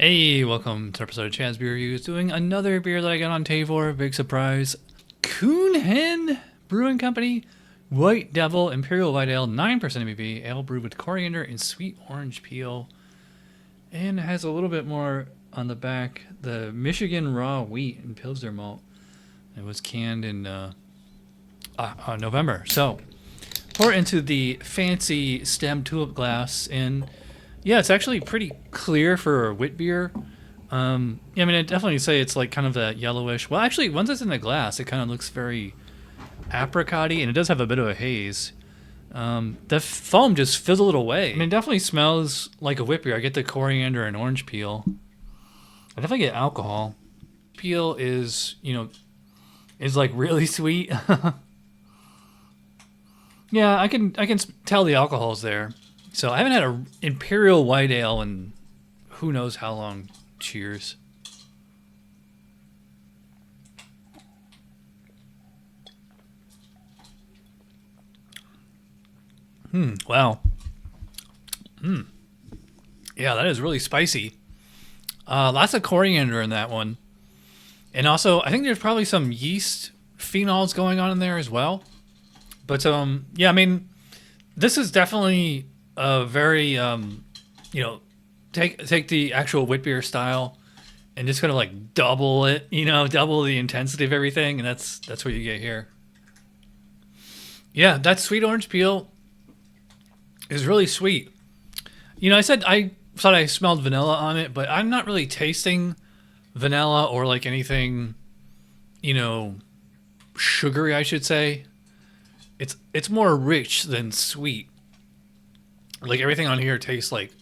Hey, welcome to an episode of Chad's Beer Reviews, doing another beer that I got on Tavor. Big surprise. Kuhnhenn Brewing Company White Devil Imperial White Ale, 9% ABV, ale brewed with coriander and sweet orange peel. And it has a little bit more on the back. The Michigan raw wheat and Pilsner malt. It was canned in November. So, pour it into the fancy stem tulip glass, and yeah, it's actually pretty clear for a Witbier. Yeah, I mean, I'd definitely say it's like kind of that yellowish. Well, actually, once it's in the glass, it kind of looks very apricot-y, and it does have a bit of a haze. The foam just fizzled away. I mean, it definitely smells like a Witbier. I get the coriander and orange peel. I definitely get alcohol. Peel is, is like really sweet. Yeah, I can tell the alcohol's there. So I haven't had an Imperial White Ale in who knows how long. Cheers. Wow. Yeah, that is really spicy. Lots of coriander in that one. And also, I think there's probably some yeast phenols going on in there as well. But yeah, I mean, this is definitely a very take the actual Witbier style and just kind of like double it, double the intensity of everything, and that's what you get here. Yeah, that sweet orange peel is really sweet. I thought I smelled vanilla on it, but I'm not really tasting vanilla or like anything, sugary, I should say. It's more rich than sweet. Like everything on here tastes like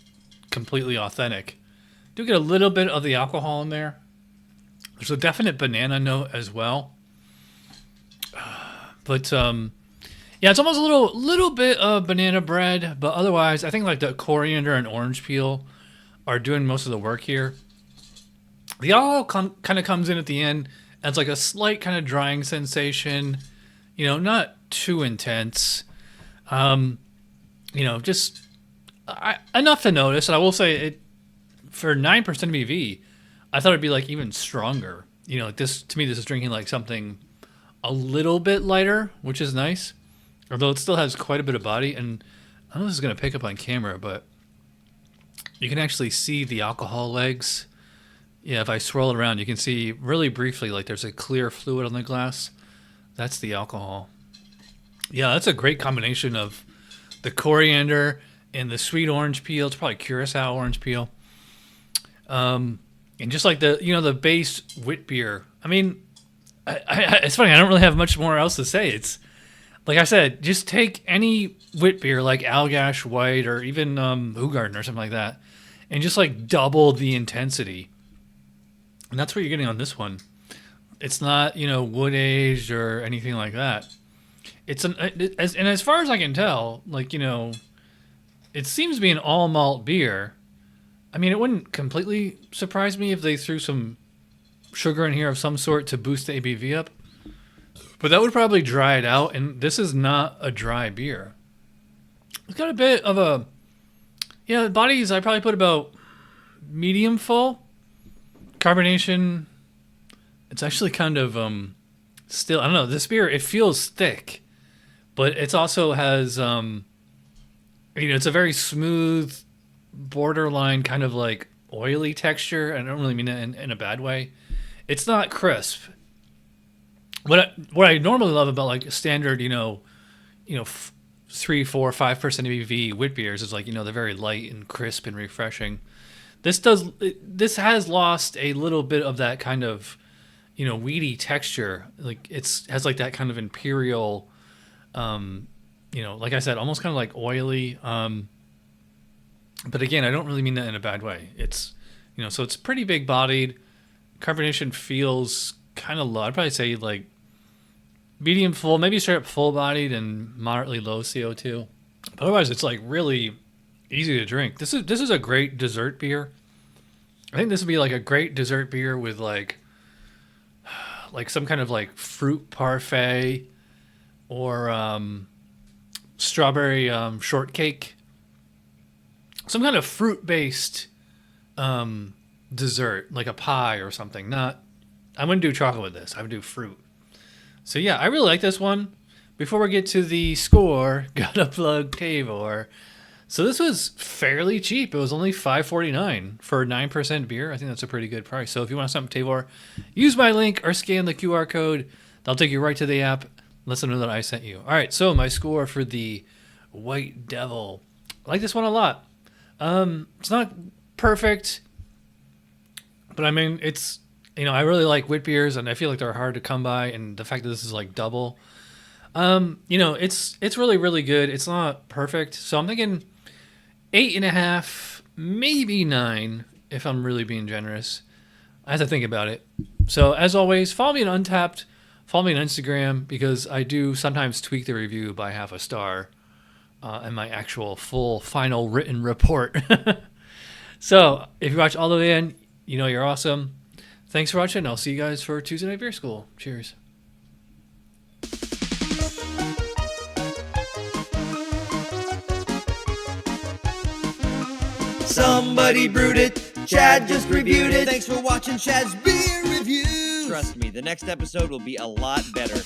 completely authentic. Do get a little bit of the alcohol in there. There's a definite banana note as well. But yeah, it's almost a little bit of banana bread, but otherwise I think like the coriander and orange peel are doing most of the work here. The alcohol kind of comes in at the end as like a slight kind of drying sensation. Not too intense. Just enough to notice. And I will say it for 9% BV, I thought it'd be like even stronger. Like this to me, this is drinking like something a little bit lighter, which is nice. Although it still has quite a bit of body, and I don't know if this is gonna pick up on camera, but you can actually see the alcohol legs. Yeah, if I swirl it around, you can see really briefly like there's a clear fluid on the glass. That's the alcohol. Yeah, that's a great combination of the coriander and the sweet orange peel. It's probably curacao orange peel. And just like the base Witbier. I mean, it's funny. I don't really have much more else to say. It's like I said, just take any Witbier like Allagash White or even Hoegaarden or something like that, and just like double the intensity. And that's what you're getting on this one. It's not wood aged or anything like that. As far as I can tell, like it seems to be an all malt beer. I mean, it wouldn't completely surprise me if they threw some sugar in here of some sort to boost the ABV up. But that would probably dry it out, and this is not a dry beer. It's got a bit of the bodies, I probably put about medium full. Carbonation, it's actually kind of, still, I don't know, this beer, it feels thick. But it also has, it's a very smooth, borderline kind of like oily texture. I don't really mean that in a bad way. It's not crisp. What I normally love about like standard, 3, 4, 5% ABV wit beers is like they're very light and crisp and refreshing. This has lost a little bit of that kind of weedy texture. Like has like that kind of imperial. Like I said, almost kind of like oily. But again, I don't really mean that in a bad way. It's, so it's pretty big bodied. Carbonation feels kind of low. I'd probably say like medium full, maybe straight up full bodied and moderately low CO2. But otherwise, it's like really easy to drink. This is a great dessert beer. I think this would be like a great dessert beer with like some kind of like fruit parfait or strawberry shortcake, some kind of fruit-based dessert, like a pie or something. Not, I wouldn't do chocolate with this. I would do fruit. So yeah, I really like this one. Before we get to the score, gotta plug Tavor. So this was fairly cheap. It was only $5.49 for 9% beer. I think that's a pretty good price. So if you want something Tavor, use my link or scan the QR code. That'll take you right to the app. Let them know that I sent you. All right, so my score for the White Devil. I like this one a lot. It's not perfect, but I mean, it's, I really like Witbiers, and I feel like they're hard to come by. And the fact that this is like double, it's really, really good. It's not perfect. So I'm thinking 8.5, maybe 9, if I'm really being generous. I have to think about it. So as always, follow me on Untappd. Follow me on Instagram, because I do sometimes tweak the review by half a star and my actual full final written report. So if you watch all the way in, you're awesome. Thanks for watching. I'll see you guys for Tuesday Night Beer School. Cheers. Somebody brewed it. Chad just reviewed it. Thanks for watching Chad's Beer Review. Trust me, the next episode will be a lot better.